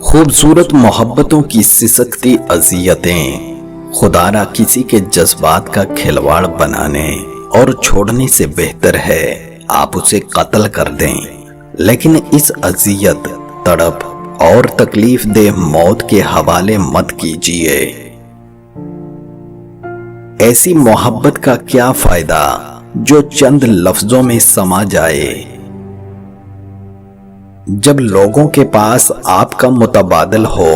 خوبصورت محبتوں کی سسکتی اذیتیں خدارا کسی کے جذبات کا کھلواڑ بنانے اور چھوڑنے سے بہتر ہے آپ اسے قتل کر دیں، لیکن اس اذیت، تڑپ اور تکلیف دہ موت کے حوالے مت کیجیے۔ ایسی محبت کا کیا فائدہ جو چند لفظوں میں سما جائے؟ جب لوگوں کے پاس آپ کا متبادل ہو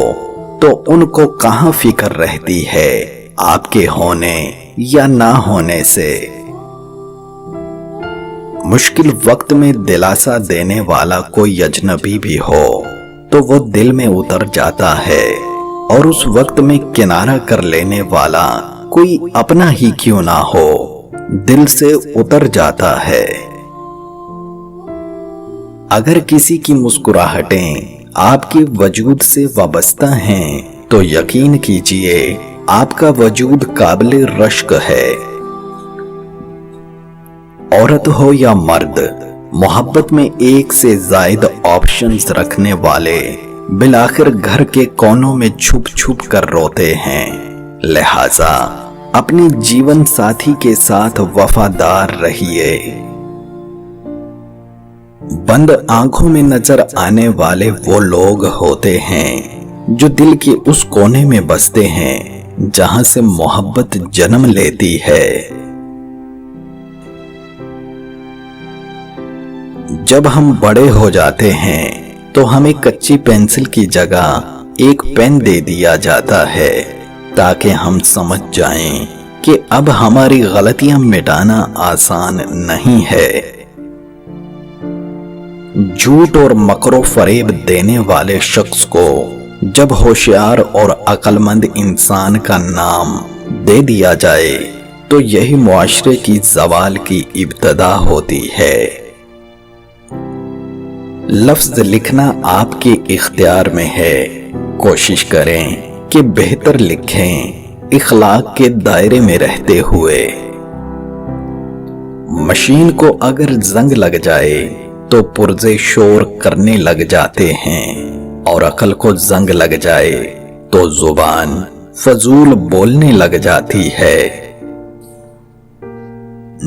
تو ان کو کہاں فکر رہتی ہے آپ کے ہونے یا نہ ہونے سے؟ مشکل وقت میں دلاسا دینے والا کوئی اجنبی بھی ہو تو وہ دل میں اتر جاتا ہے، اور اس وقت میں کنارہ کر لینے والا کوئی اپنا ہی کیوں نہ ہو دل سے اتر جاتا ہے۔ اگر کسی کی مسکراہٹیں آپ کے وجود سے وابستہ ہیں تو یقین کیجئے آپ کا وجود قابل رشک ہے۔ عورت ہو یا مرد، محبت میں ایک سے زائد آپشنز رکھنے والے بالآخر گھر کے کونوں میں چھپ چھپ کر روتے ہیں، لہذا اپنی جیون ساتھی کے ساتھ وفادار رہیے۔ بند آنکھوں میں نظر آنے والے وہ لوگ ہوتے ہیں جو دل کے اس کونے میں بستے ہیں جہاں سے محبت جنم لیتی ہے۔ جب ہم بڑے ہو جاتے ہیں تو ہمیں کچی پینسل کی جگہ ایک پین دے دیا جاتا ہے تاکہ ہم سمجھ جائیں کہ اب ہماری غلطیاں مٹانا آسان نہیں ہے۔ جھوٹ اور مکر و فریب دینے والے شخص کو جب ہوشیار اور عقل مند انسان کا نام دے دیا جائے تو یہی معاشرے کی زوال کی ابتدا ہوتی ہے۔ لفظ لکھنا آپ کے اختیار میں ہے، کوشش کریں کہ بہتر لکھیں اخلاق کے دائرے میں رہتے ہوئے۔ مشین کو اگر زنگ لگ جائے تو پرزے شور کرنے لگ جاتے ہیں، اور عقل کو زنگ لگ جائے تو زبان فضول بولنے لگ جاتی ہے۔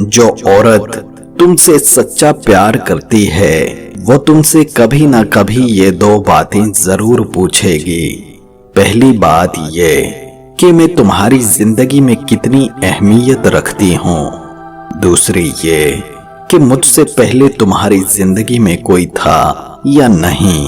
جو عورت تم سے سچا پیار کرتی ہے وہ تم سے کبھی نہ کبھی یہ دو باتیں ضرور پوچھے گی۔ پہلی بات یہ کہ میں تمہاری زندگی میں کتنی اہمیت رکھتی ہوں، دوسری یہ کہ مجھ سے پہلے تمہاری زندگی میں کوئی تھا یا نہیں۔